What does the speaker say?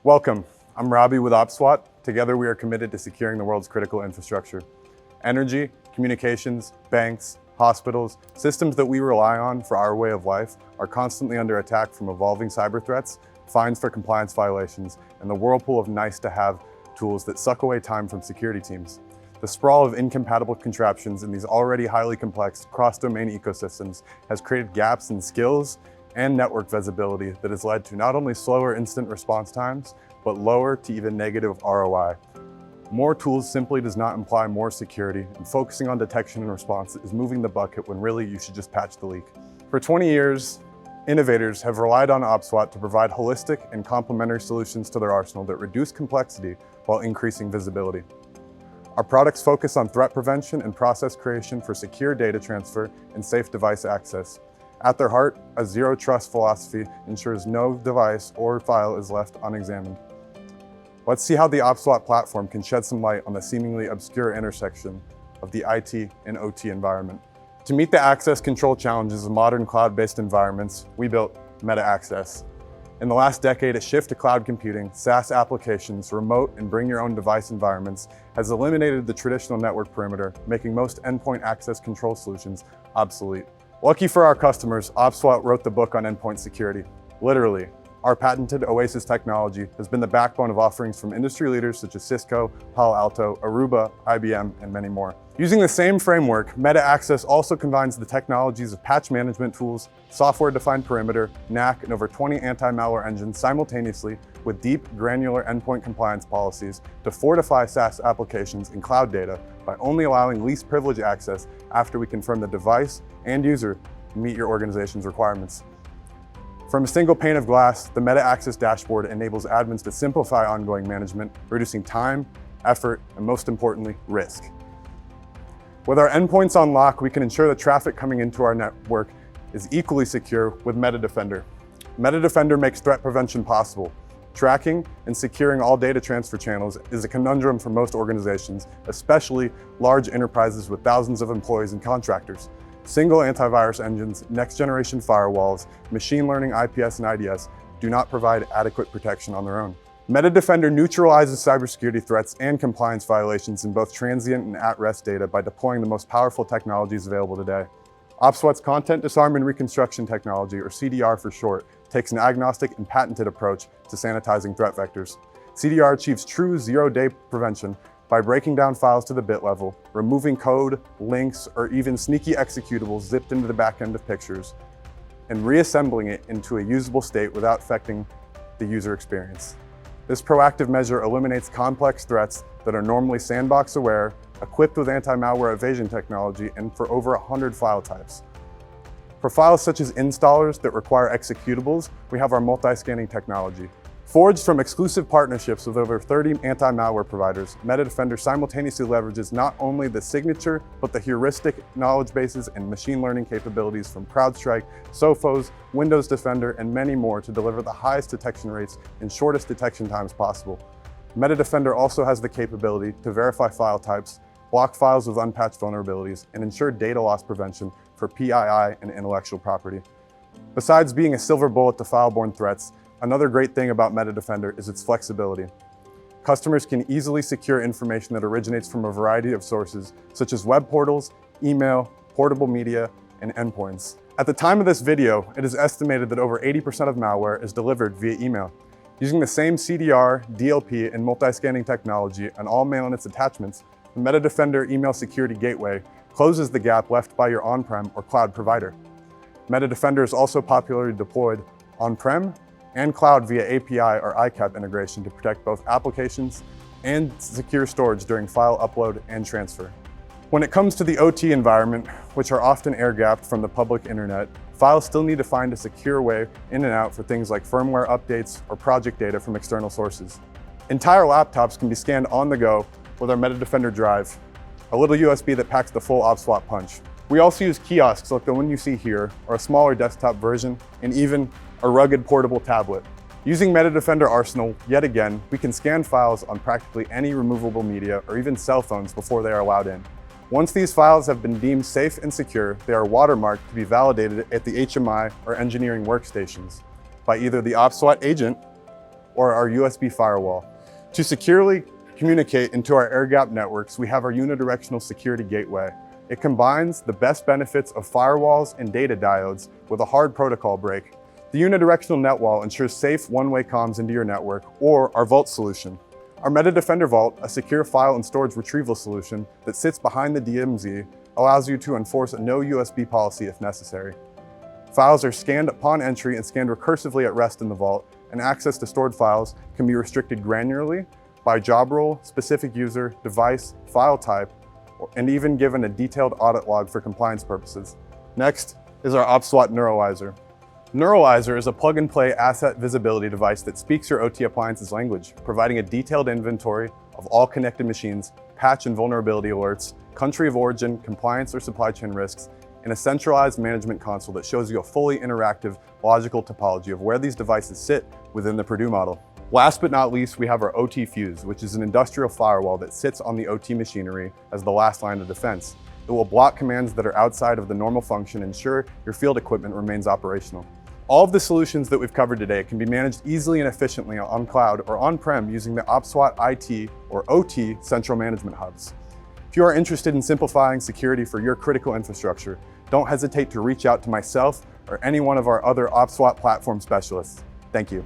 Welcome, I'm Robby with OPSWAT. Together we are committed to securing the world's critical infrastructure. Energy, communications, banks, hospitals, systems that we rely on for our way of life are constantly under attack from evolving cyber threats, fines for compliance violations, and the whirlpool of nice-to-have tools that suck away time from security teams. The sprawl of incompatible contraptions in these already highly complex cross-domain ecosystems has created gaps in skills and network visibility that has led to not only slower instant response times, but lower to even negative ROI. More tools simply does not imply more security, and focusing on detection and response is moving the bucket when really you should just patch the leak. For 20 years, innovators have relied on OPSWAT to provide holistic and complementary solutions to their arsenal that reduce complexity while increasing visibility. Our products focus on threat prevention and process creation for secure data transfer and safe device access. At their heart, a zero-trust philosophy ensures no device or file is left unexamined. Let's see how the OPSWAT platform can shed some light on the seemingly obscure intersection of the IT and OT environment. To meet the access control challenges of modern cloud-based environments, we built Meta Access. In the last decade, a shift to cloud computing, SaaS applications, remote and bring your own device environments has eliminated the traditional network perimeter, making most endpoint access control solutions obsolete. Lucky for our customers, OPSWAT wrote the book on endpoint security. Literally, our patented Oasis technology has been the backbone of offerings from industry leaders such as Cisco, Palo Alto, Aruba, IBM, and many more. Using the same framework, Meta Access also combines the technologies of patch management tools, software-defined perimeter, NAC, and over 20 anti-malware engines simultaneously with deep, granular endpoint compliance policies to fortify SaaS applications and cloud data by only allowing least privilege access after we confirm the device and user meet your organization's requirements. From a single pane of glass, the Meta Access dashboard enables admins to simplify ongoing management, reducing time, effort, and most importantly, risk. With our endpoints on lock, we can ensure that traffic coming into our network is equally secure with Meta Defender. Meta Defender makes threat prevention possible. Tracking and securing all data transfer channels is a conundrum for most organizations, especially large enterprises with thousands of employees and contractors. Single antivirus engines, next-generation firewalls, machine learning IPS and IDS do not provide adequate protection on their own. Meta Defender neutralizes cybersecurity threats and compliance violations in both transient and at-rest data by deploying the most powerful technologies available today. OPSWAT's Content Disarm and Reconstruction technology, or CDR for short, takes an agnostic and patented approach to sanitizing threat vectors. CDR achieves true zero-day prevention by breaking down files to the bit level, removing code, links, or even sneaky executables zipped into the back end of pictures, and reassembling it into a usable state without affecting the user experience. This proactive measure eliminates complex threats that are normally sandbox aware, equipped with anti-malware evasion technology, and for over 100 file types. For files such as installers that require executables, we have our multi-scanning technology. Forged from exclusive partnerships with over 30 anti-malware providers, Meta Defender simultaneously leverages not only the signature, but the heuristic knowledge bases and machine learning capabilities from CrowdStrike, Sophos, Windows Defender, and many more to deliver the highest detection rates and shortest detection times possible. Meta Defender also has the capability to verify file types, block files with unpatched vulnerabilities, and ensure data loss prevention for PII and intellectual property. Besides being a silver bullet to file-borne threats, another great thing about Meta Defender is its flexibility. Customers can easily secure information that originates from a variety of sources, such as web portals, email, portable media, and endpoints. At the time of this video, it is estimated that over 80% of malware is delivered via email. Using the same CDR, DLP, and multi-scanning technology on all mail and its attachments, the Meta Defender Email Security Gateway closes the gap left by your on-prem or cloud provider. Meta Defender is also popularly deployed on-prem and cloud via API or ICAP integration to protect both applications and secure storage during file upload and transfer. When it comes to the OT environment, which are often air-gapped from the public internet, files still need to find a secure way in and out for things like firmware updates or project data from external sources. Entire laptops can be scanned on the go with our Meta Defender drive, a little USB that packs the full OPSWAT punch. We also use kiosks like the one you see here, or a smaller desktop version, and even a rugged portable tablet. Using Meta Defender Arsenal, yet again, we can scan files on practically any removable media or even cell phones before they are allowed in. Once these files have been deemed safe and secure, they are watermarked to be validated at the HMI or engineering workstations by either the OPSWAT agent or our USB firewall. To securely communicate into our air-gapped networks, we have our unidirectional security gateway. It combines the best benefits of firewalls and data diodes with a hard protocol break. The unidirectional net wall ensures safe one-way comms into your network, or our Vault solution. Our MetaDefender Vault, a secure file and storage retrieval solution that sits behind the DMZ, allows you to enforce a no USB policy if necessary. Files are scanned upon entry and scanned recursively at rest in the Vault, and access to stored files can be restricted granularly by job role, specific user, device, file type, and even given a detailed audit log for compliance purposes. Next is our OPSWAT Neuralizer. Neuralizer is a plug-and-play asset visibility device that speaks your OT appliance's language, providing a detailed inventory of all connected machines, patch and vulnerability alerts, country of origin, compliance or supply chain risks, and a centralized management console that shows you a fully interactive, logical topology of where these devices sit within the Purdue model. Last but not least, we have our OT Fuse, which is an industrial firewall that sits on the OT machinery as the last line of defense. It will block commands that are outside of the normal function and ensure your field equipment remains operational. All of the solutions that we've covered today can be managed easily and efficiently on cloud or on-prem using the OPSWAT IT or OT central management hubs. If you are interested in simplifying security for your critical infrastructure, don't hesitate to reach out to myself or any one of our other OPSWAT platform specialists. Thank you.